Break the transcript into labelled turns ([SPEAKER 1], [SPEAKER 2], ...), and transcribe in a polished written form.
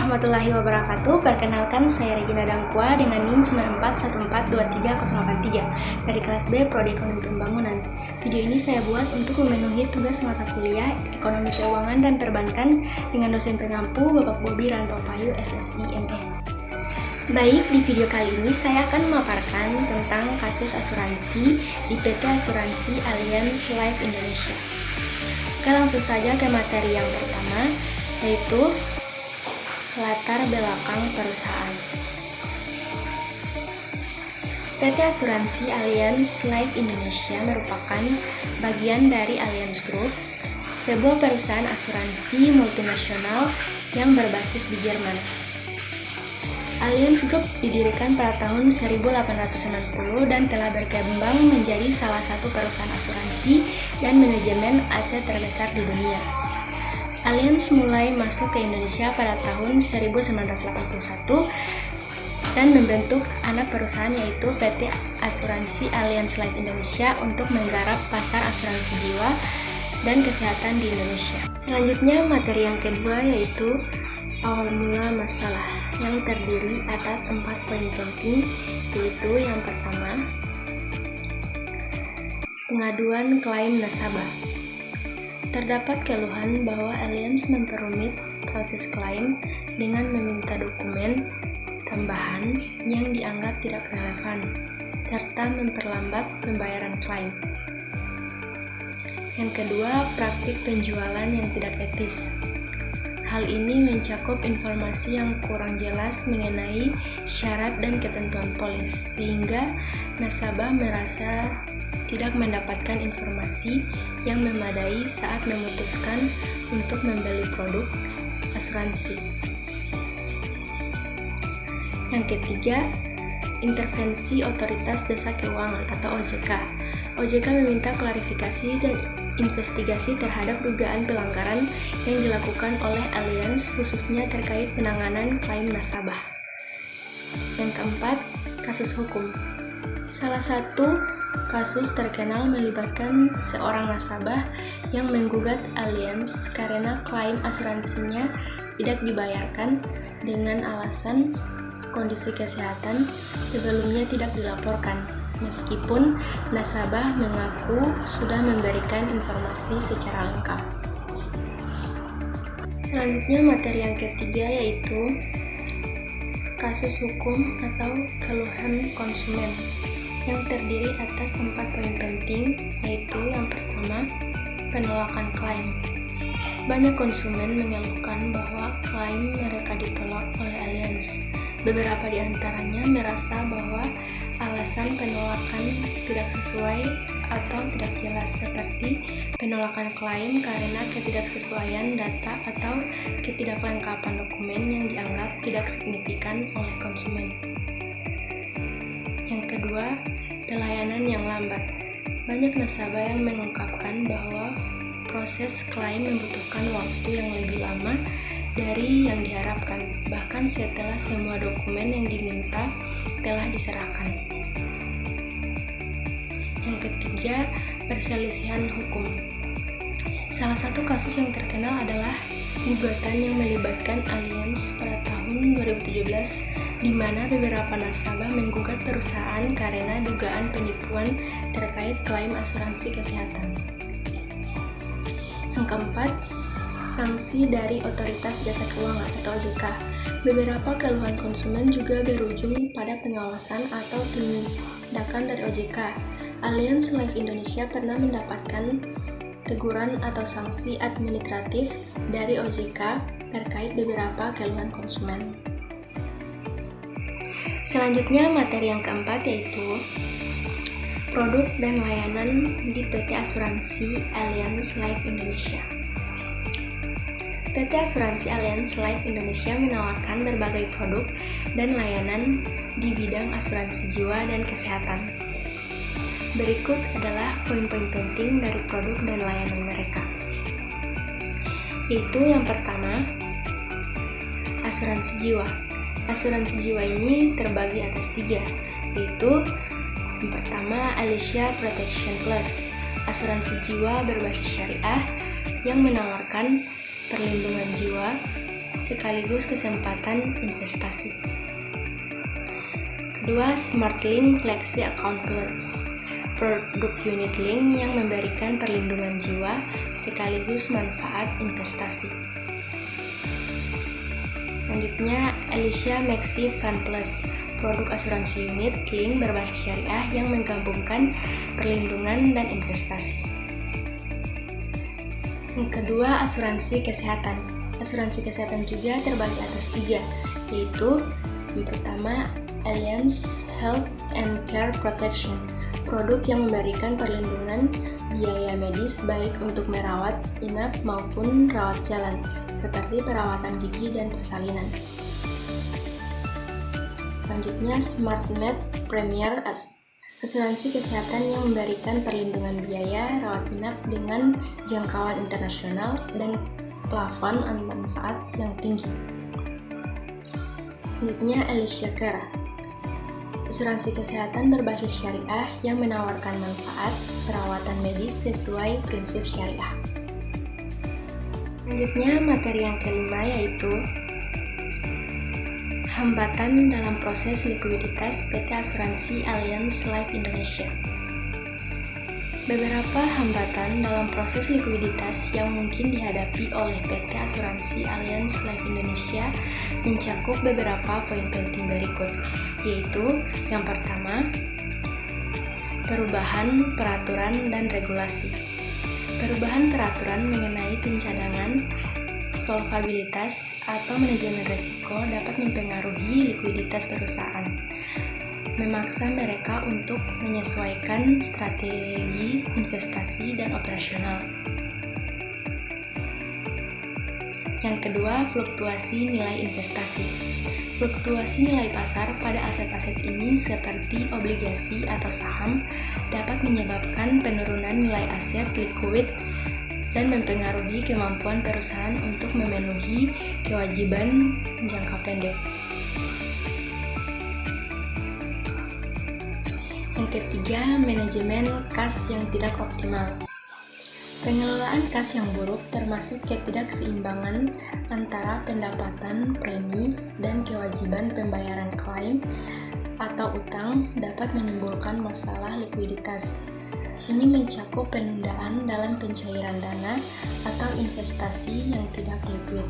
[SPEAKER 1] warahmatullahi wabarakatuh. Perkenalkan, saya Regina Dangkwa dengan NIM 941423083 dari kelas B Prodi Ekonomi Pembangunan. Video ini saya buat untuk memenuhi tugas mata kuliah Ekonomi Keuangan dan Perbankan dengan dosen pengampu Bapak Bobi Rantopayu SSI ME. Baik, di video kali ini saya akan memaparkan tentang kasus asuransi di PT Asuransi Allianz Life Indonesia. Oke, langsung saja ke materi yang pertama, yaitu latar belakang perusahaan. PT Asuransi Allianz Life Indonesia merupakan bagian dari Allianz Group, sebuah perusahaan asuransi multinasional yang berbasis di Jerman. Allianz Group didirikan pada tahun 1890 dan telah berkembang menjadi salah satu perusahaan asuransi dan manajemen aset terbesar di dunia. Allianz mulai masuk ke Indonesia pada tahun 1981 dan membentuk anak perusahaan yaitu PT Asuransi Allianz Life Indonesia untuk menggarap pasar asuransi jiwa dan kesehatan di Indonesia. Selanjutnya materi yang kedua yaitu awal mula masalah yang terdiri atas 4 poin penting, yaitu yang pertama, pengaduan klaim nasabah. Terdapat keluhan bahwa Allianz memperumit proses klaim dengan meminta dokumen tambahan yang dianggap tidak relevan, serta memperlambat pembayaran klaim. Yang kedua, praktik penjualan yang tidak etis. Hal ini mencakup informasi yang kurang jelas mengenai syarat dan ketentuan polis, sehingga nasabah merasa tidak mendapatkan informasi yang memadai saat memutuskan untuk membeli produk asuransi. Yang ketiga, intervensi Otoritas Jasa Keuangan atau OJK. OJK meminta klarifikasi dan investigasi terhadap dugaan pelanggaran yang dilakukan oleh Allianz khususnya terkait penanganan klaim nasabah. Yang keempat, kasus hukum. Salah satu kasus terkenal melibatkan seorang nasabah yang menggugat Allianz karena klaim asuransinya tidak dibayarkan dengan alasan kondisi kesehatan sebelumnya tidak dilaporkan, meskipun nasabah mengaku sudah memberikan informasi secara lengkap. Selanjutnya materi yang ketiga yaitu kasus hukum atau keluhan konsumen yang terdiri atas 4 poin penting, yaitu yang pertama, penolakan klaim. Banyak konsumen mengeluhkan bahwa klaim mereka ditolak oleh Allianz. Beberapa di antaranya merasa bahwa alasan penolakan tidak sesuai atau tidak jelas, seperti penolakan klaim karena ketidaksesuaian data atau ketidaklengkapan dokumen yang dianggap tidak signifikan oleh konsumen. Yang kedua, pelayanan yang lambat. Banyak nasabah yang mengungkapkan bahwa proses klaim membutuhkan waktu yang lebih lama dari yang diharapkan, bahkan setelah semua dokumen yang diminta telah diserahkan. Yang ketiga, perselisihan hukum. Salah satu kasus yang terkenal adalah gugatan yang melibatkan Allianz pada tahun 2017, di mana beberapa nasabah menggugat perusahaan karena dugaan penipuan terkait klaim asuransi kesehatan. Yang keempat, sanksi dari Otoritas Jasa Keuangan atau OJK. Beberapa keluhan konsumen juga berujung pada pengawasan atau tindakan dari OJK. Allianz Life Indonesia pernah mendapatkan teguran atau sanksi administratif dari OJK terkait beberapa keluhan konsumen. Selanjutnya materi yang keempat yaitu produk dan layanan di PT Asuransi Allianz Life Indonesia. PT Asuransi Allianz Life Indonesia menawarkan berbagai produk dan layanan di bidang asuransi jiwa dan kesehatan. Berikut adalah poin-poin penting dari produk dan layanan mereka. Yaitu yang pertama, asuransi jiwa. Asuransi jiwa ini terbagi atas 3, yaitu yang pertama, Alicia Protection Plus, asuransi jiwa berbasis syariah yang menawarkan perlindungan jiwa sekaligus kesempatan investasi. Kedua, SmartLink Flexi Account Plus, produk unit link yang memberikan perlindungan jiwa sekaligus manfaat investasi. Selanjutnya, Alicia Maxi Fund Plus, produk asuransi unit link berbasis syariah yang menggabungkan perlindungan dan investasi. Yang kedua, asuransi kesehatan. Asuransi kesehatan juga terbagi atas 3, yaitu yang pertama, Allianz Health and Care Protection, produk yang memberikan perlindungan biaya medis baik untuk merawat inap maupun rawat jalan, seperti perawatan gigi dan persalinan. Selanjutnya, SmartMed Premier, asuransi kesehatan yang memberikan perlindunhan biaya rawat inap dengan jangkauan internasional dan plafon manfaat yang tinggi. Selanjutnya, Alicia Care, asuransi kesehatan berbasis syariah yang menawarkan manfaat perawatan medis sesuai prinsip syariah. Selanjutnya, materi yang kelima yaitu hambatan dalam proses likuiditas PT Asuransi Allianz Life Indonesia. Beberapa hambatan dalam proses likuiditas yang mungkin dihadapi oleh PT Asuransi Allianz Life Indonesia mencakup beberapa poin penting berikut, yaitu yang pertama, perubahan peraturan dan regulasi. Perubahan peraturan mengenai pencadangan, solvabilitas, atau manajemen risiko dapat mempengaruhi likuiditas perusahaan, memaksa mereka untuk menyesuaikan strategi investasi dan operasional. Yang kedua, fluktuasi nilai investasi. Fluktuasi nilai pasar pada aset-aset ini seperti obligasi atau saham dapat menyebabkan penurunan nilai aset likuid dan mempengaruhi kemampuan perusahaan untuk memenuhi kewajiban jangka pendek. Yang ketiga, manajemen kas yang tidak optimal. Pengelolaan kas yang buruk termasuk ketidakseimbangan antara pendapatan premi dan kewajiban pembayaran klaim atau utang dapat menimbulkan masalah likuiditas. Ini mencakup penundaan dalam pencairan dana atau investasi yang tidak likuid.